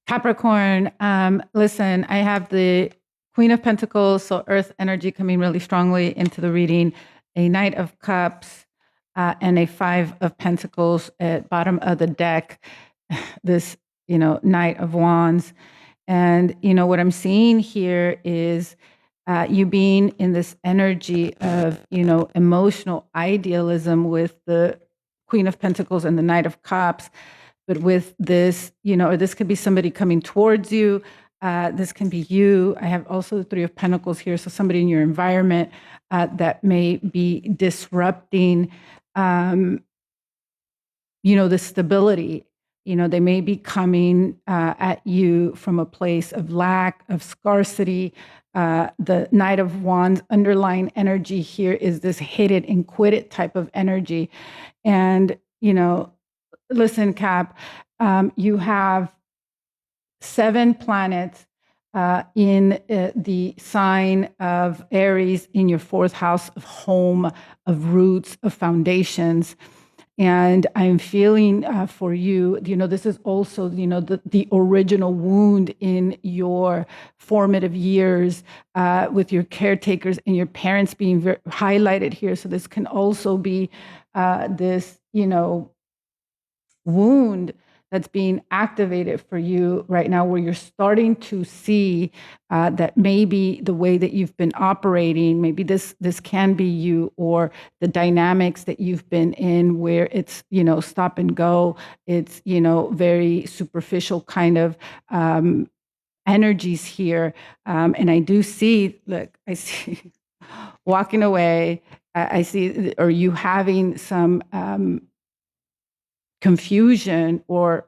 Capricorn, listen, I have the Queen of Pentacles, so Earth energy coming really strongly into the reading, a Knight of Cups, and a Five of Pentacles at bottom of the deck, this, Knight of Wands. And, what I'm seeing here is you being in this energy of, emotional idealism with the Queen of Pentacles and the Knight of Cups. But with this, or this could be somebody coming towards you. This can be you. I have also the Three of Pentacles here. So somebody in your environment that may be disrupting, the stability. They may be coming at you from a place of lack, of scarcity. The Knight of Wands underlying energy here is this hit it and quit it type of energy. And, listen, Cap, you have 7 planets in the sign of Aries in your 4th house of home, of roots, of foundations. And I'm feeling for you, this is also, the original wound in your formative years with your caretakers and your parents being highlighted here. So this can also be this, wound that's being activated for you right now, where you're starting to see that maybe the way that you've been operating, maybe this can be you, or the dynamics that you've been in where it's, stop and go. It's, very superficial kind of energies here. And I do see, look, I see walking away. I see, or you having some confusion or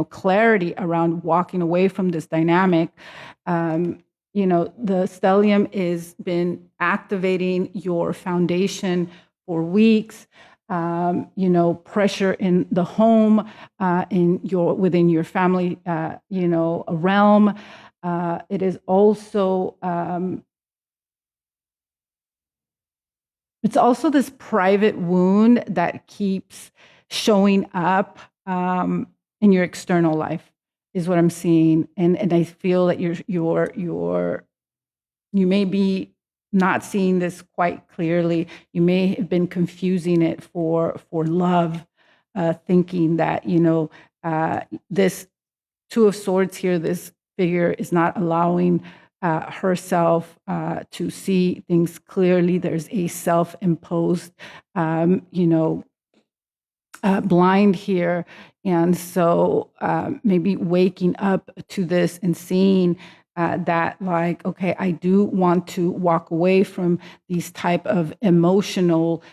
clarity around walking away from this dynamic. The stellium is been activating your foundation for weeks. Pressure in the home, within your family, realm. It is also it's also this private wound that keeps showing up in your external life, is what I'm seeing, and I feel that you may be not seeing this quite clearly. You may have been confusing it for love, thinking that this Two of Swords here, this figure is not allowing herself to see things clearly. There's a self-imposed, blind here. And so maybe waking up to this and seeing that, like, okay, I do want to walk away from these type of emotional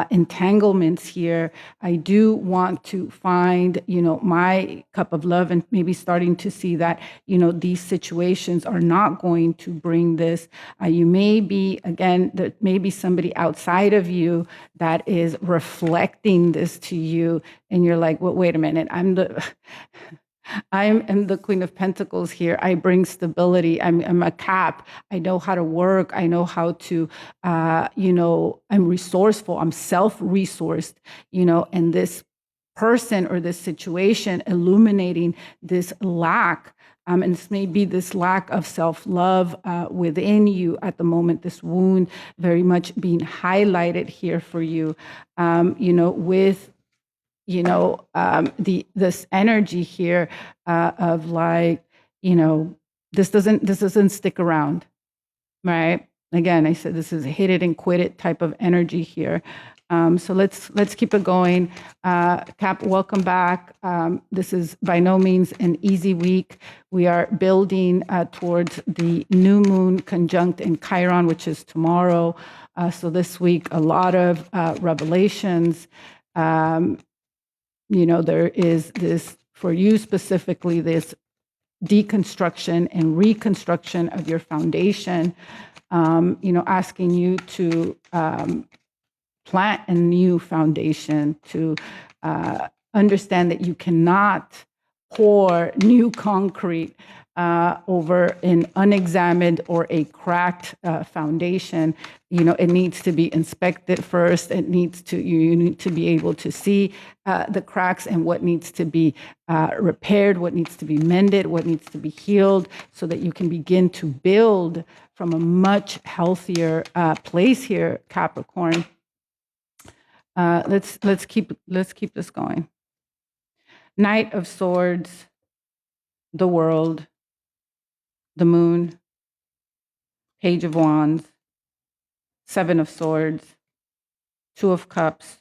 entanglements here. I do want to find, my cup of love, and maybe starting to see that, these situations are not going to bring this. You may be, again, there may be somebody outside of you that is reflecting this to you, and you're like, well, wait a minute, I am the Queen of Pentacles here. I bring stability. I'm a Cap. I know how to work. I know how to, I'm resourceful. I'm self-resourced, and this person or this situation illuminating this lack. And this may be this lack of self-love within you at the moment, this wound very much being highlighted here for you, with this energy here of like, this doesn't stick around, right? Again, I said this is hit it and quit it type of energy here. So let's keep it going. Cap, welcome back. This is by no means an easy week. We are building towards the new moon conjunct in Chiron, which is tomorrow. So this week, a lot of revelations. There is this, for you specifically, this deconstruction and reconstruction of your foundation, asking you to plant a new foundation, to understand that you cannot pour new concrete over an unexamined or a cracked foundation. It needs to be inspected first. You need to be able to see the cracks and what needs to be repaired, what needs to be mended, what needs to be healed, so that you can begin to build from a much healthier place here, Capricorn. Let's keep this going. Knight of Swords, the World, the Moon, Page of Wands, Seven of Swords, Two of Cups,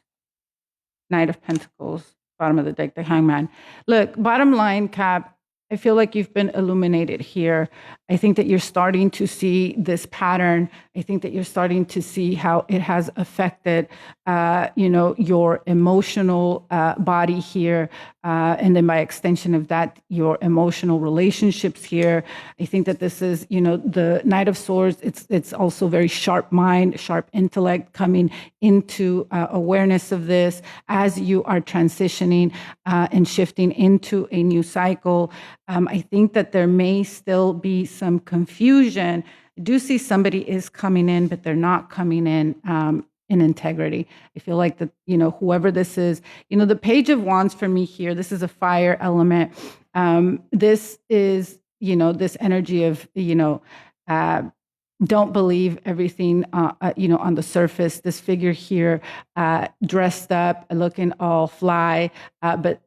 Knight of Pentacles, bottom of the deck, the Hangman. Look, bottom line, Cap, I feel like you've been illuminated here. I think that you're starting to see this pattern. I think that you're starting to see how it has affected, your emotional body here, and then by extension of that, your emotional relationships here. I think that this is, the Knight of Swords. It's also very sharp mind, sharp intellect coming into awareness of this as you are transitioning and shifting into a new cycle. I think that there may still be some confusion. I do see somebody is coming in, but they're not coming in integrity. I feel like that, whoever this is, the Page of Wands for me here, this is a fire element. This is, this energy of, don't believe everything, on the surface. This figure here, dressed up, looking all fly, but,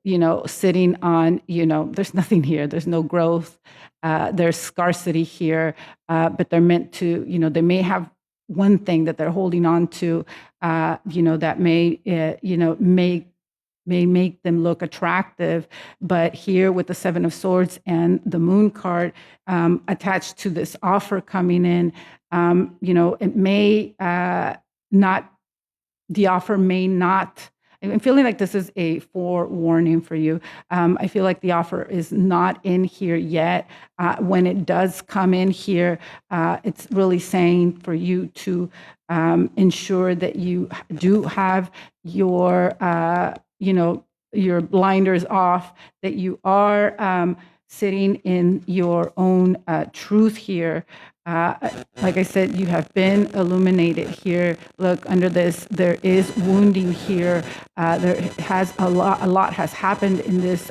sitting on, there's nothing here. There's no growth. There's scarcity here, but they're meant to, they may have one thing that they're holding on to, that may make them look attractive. But here with the Seven of Swords and the Moon card attached to this offer coming in, it may not, the offer may not, I'm feeling like this is a forewarning for you. I feel like the offer is not in here yet. When it does come in here, it's really saying for you to ensure that you do have your, your blinders off, that you are sitting in your own truth here. Like I said, you have been illuminated here. Look, under this, there is wounding here. There has a lot has happened in this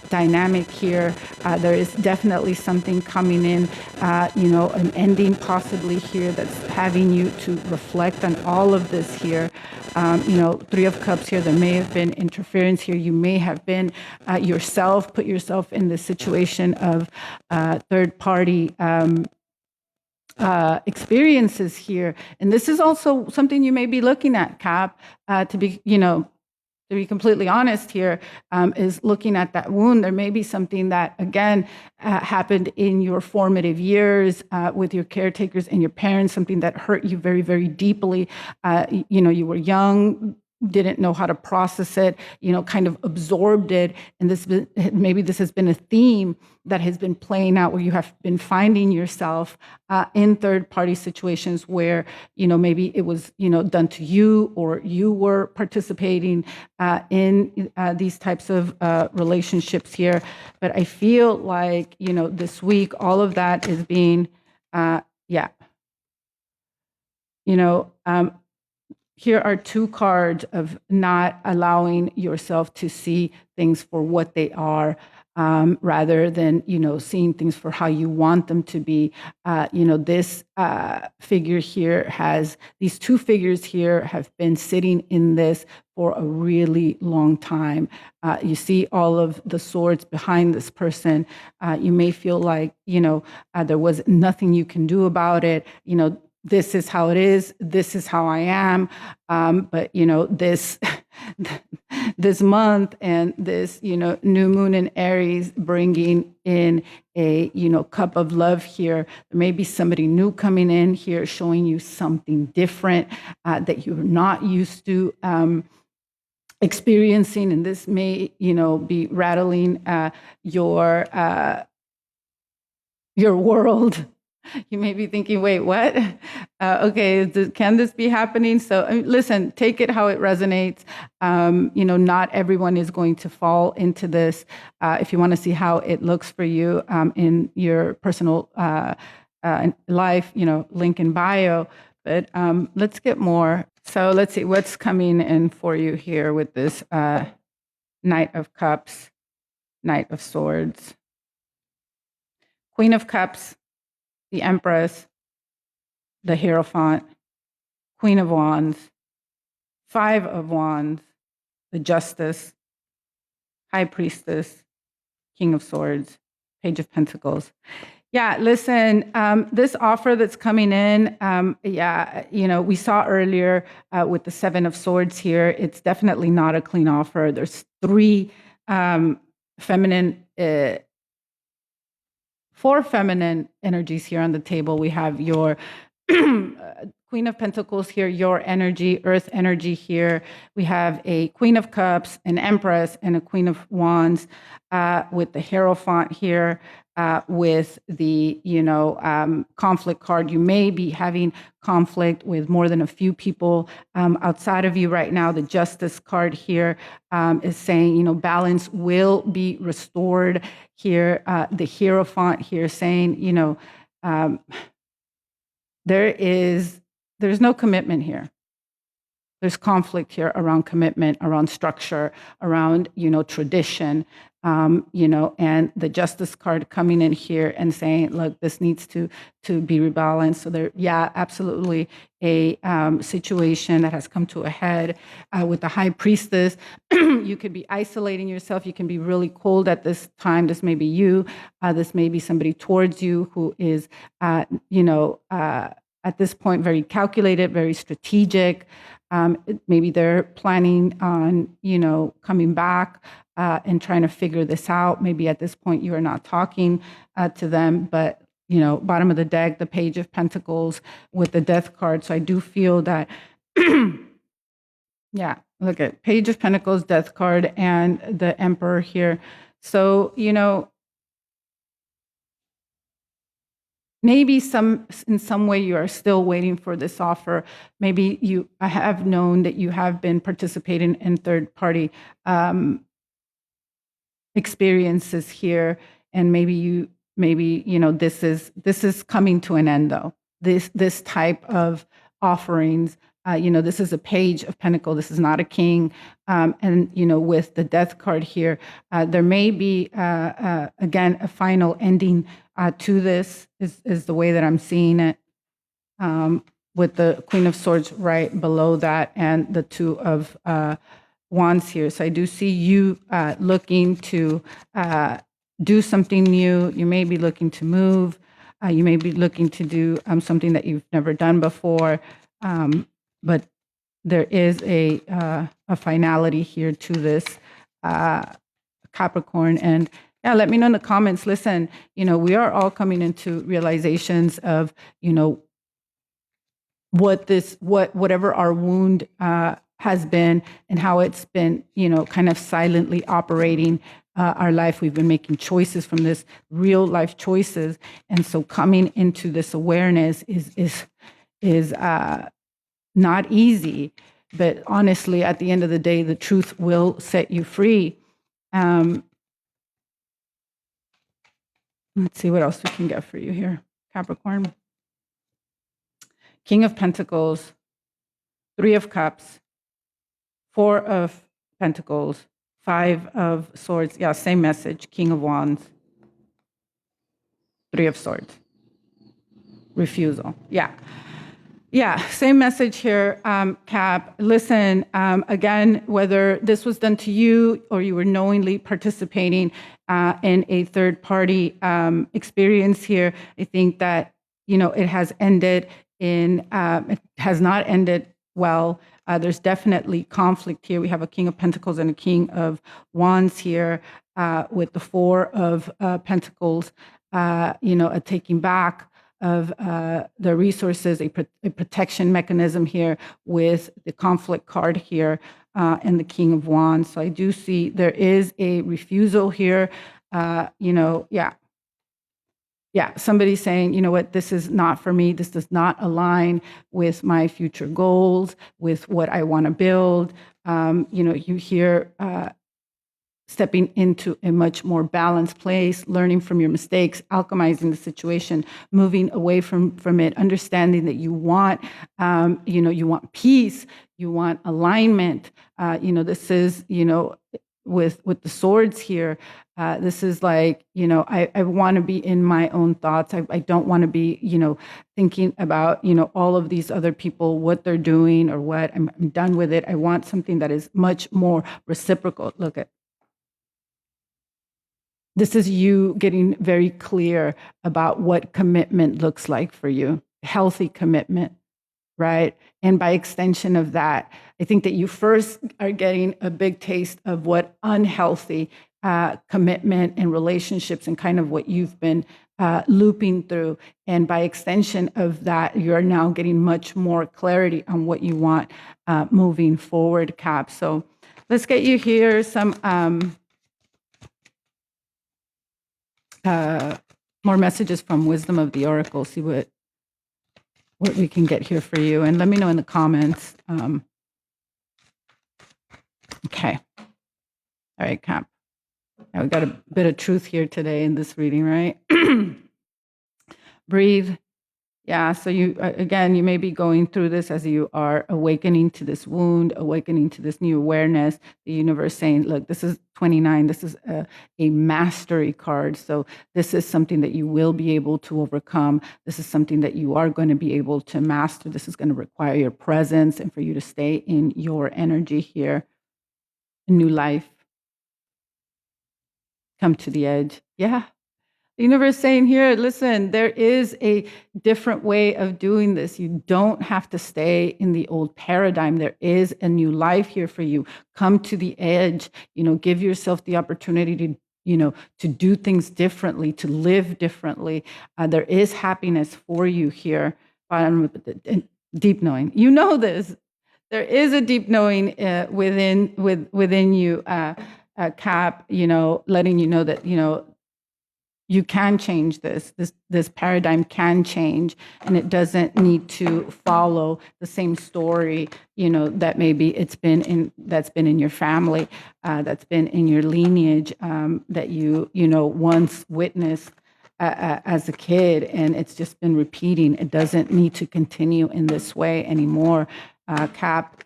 dynamic here. There is definitely something coming in, an ending possibly here that's having you to reflect on all of this here. Three of Cups here, there may have been interference here. You may have been yourself, put yourself in the situation of third party experiences here. And this is also something you may be looking at, Cap, to be completely honest here, is looking at that wound. There may be something that, again, happened in your formative years with your caretakers and your parents, something that hurt you very, very deeply. You were young, didn't know how to process it, kind of absorbed it. And maybe this has been a theme that has been playing out where you have been finding yourself in third-party situations where, maybe it was, done to you, or you were participating in these types of relationships here. But I feel like, this week, all of that is being, here are two cards of not allowing yourself to see things for what they are, rather than, seeing things for how you want them to be. This figure here these two figures here have been sitting in this for a really long time. You see all of the swords behind this person. You may feel like, there was nothing you can do about it. This is how it is. This is how I am. But this this month and this new moon in Aries bringing in a cup of love here. There may be somebody new coming in here, showing you something different that you're not used to experiencing, and this may be rattling your world. You may be thinking, wait, what? Okay, can this be happening? So listen, take it how it resonates. Not everyone is going to fall into this. If you want to see how it looks for you in your personal life, link in bio. But let's get more. So let's see what's coming in for you here with this Knight of Cups, Knight of Swords, Queen of Cups, the Empress, the Hierophant, Queen of Wands, Five of Wands, the Justice, High Priestess, King of Swords, Page of Pentacles. Yeah, listen, this offer that's coming in, we saw earlier with the Seven of Swords here, it's definitely not a clean offer. There's four feminine energies here on the table. We have your Queen of Pentacles here, your energy, Earth energy here. We have a Queen of Cups, an Empress, and a Queen of Wands with the Hierophant here. With the conflict card. You may be having conflict with more than a few people outside of you right now. The Justice card here is saying balance will be restored here. The Hierophant here saying there's no commitment here. There's conflict here around commitment, around structure, around tradition, and the Justice card coming in here and saying, look, this needs to be rebalanced. So there, absolutely a situation that has come to a head with the High Priestess. You could be isolating yourself. You can be really cold at this time. This may be you. This may be somebody towards you who is, at this point, very calculated, very strategic. Maybe they're planning on, coming back and trying to figure this out. Maybe at this point you are not talking to them, but, bottom of the deck, the Page of Pentacles with the Death card. So I do feel that, look at Page of Pentacles, Death card, and the Emperor here. So, maybe in some way you are still waiting for this offer. Maybe you have known that you have been participating in third-party experiences here, and maybe this is coming to an end though. This type of offerings. This is a Page of Pentacles. This is not a King. And with the Death card here, there may be again a final ending to this. Is the way that I'm seeing it. With the Queen of Swords right below that, and the Two of Wands here. So I do see you looking to do something new. You may be looking to move. You may be looking to do something that you've never done before. But there is a finality here to this Capricorn. And let me know in the comments. Listen, we are all coming into realizations of, whatever our wound has been and how it's been, kind of silently operating our life. We've been making choices from this, real life choices. And so coming into this awareness is not easy, but honestly, at the end of the day, the truth will set you free. Let's see what else we can get for you here, Capricorn. King of Pentacles, Three of Cups, Four of Pentacles, Five of Swords. Yeah, same message, King of Wands, Three of Swords. Refusal. Yeah, same message here, Cap. Listen, again, whether this was done to you or you were knowingly participating in a third-party experience here, I think that, it has ended it has not ended well. There's definitely conflict here. We have a King of Pentacles and a King of Wands here with the Four of Pentacles, a taking back of the resources, a protection mechanism here with the conflict card here and the King of Wands. So I do see there is a refusal here, Yeah, somebody saying, you know what, this is not for me. This does not align with my future goals, with what I want to build. You hear stepping into a much more balanced place, learning from your mistakes, alchemizing the situation, moving away from it, understanding that you want, you want peace, you want alignment. This is, with the swords here. This is like, I want to be in my own thoughts. I don't want to be, thinking about, all of these other people, what they're doing or what. I'm done with it. I want something that is much more reciprocal. Look at this is you getting very clear about what commitment looks like for you, healthy commitment, right? And by extension of that, I think that you first are getting a big taste of what unhealthy commitment and relationships and kind of what you've been looping through. And by extension of that, you're now getting much more clarity on what you want moving forward, Cap. So let's get you here some more messages from Wisdom of the Oracle. See what we can get here for you, and let me know in the comments. Okay, all right, Cap. Now we got a bit of truth here today in this reading, right? Breathe. Yeah, so you may be going through this as you are awakening to this wound, awakening to this new awareness. The universe saying, look, this is 29. This is a mastery card. So this is something that you will be able to overcome. This is something that you are going to be able to master. This is going to require your presence and for you to stay in your energy here. A new life. Come to the edge. Yeah. The universe saying here, listen, there is a different way of doing this. You don't have to stay in the old paradigm. There is a new life here for you. Come to the edge, give yourself the opportunity to do things differently, to live differently. There is happiness for you here. Deep knowing. You know this. There is a deep knowing within you, Cap, letting you know that, you can change this paradigm can change, and it doesn't need to follow the same story, that maybe that's been in your family, that's been in your lineage, that you once witnessed as a kid, and it's just been repeating. It doesn't need to continue in this way anymore, Cap.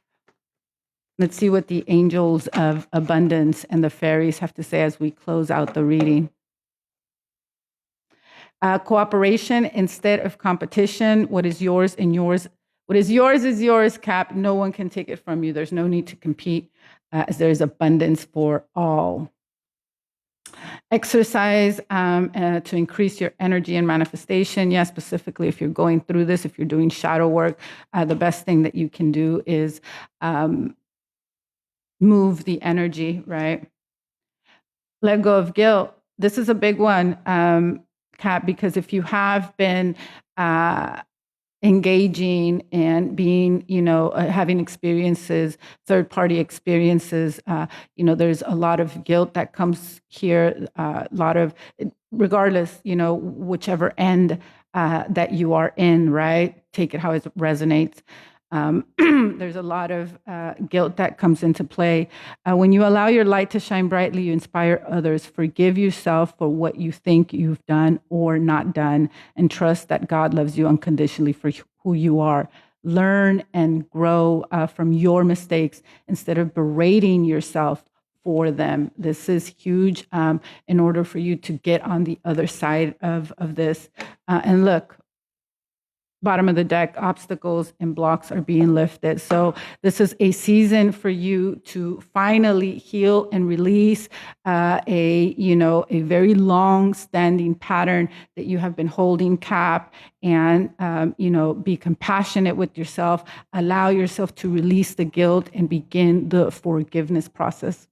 Let's see what the angels of abundance and the fairies have to say as we close out the reading. Cooperation instead of competition. What is yours is yours, Cap. No one can take it from you. There's no need to compete, as there is abundance for all. Exercise to increase your energy and manifestation. Yeah, specifically if you're going through this, if you're doing shadow work, the best thing that you can do is move the energy, right? Let go of guilt. This is a big one, Cap, because if you have been engaging and being, having experiences, third-party experiences, there's a lot of guilt that comes here, a lot of, regardless, whichever end that you are in, right? Take it how it resonates. There's a lot of guilt that comes into play. When you allow your light to shine brightly, you inspire others. Forgive yourself for what you think you've done or not done, and trust that God loves you unconditionally for who you are. Learn and grow from your mistakes instead of berating yourself for them. This is huge in order for you to get on the other side of this. And look, bottom of the deck, obstacles and blocks are being lifted. So this is a season for you to finally heal and release a very long-standing pattern that you have been holding, Cap, and be compassionate with yourself. Allow yourself to release the guilt and begin the forgiveness process.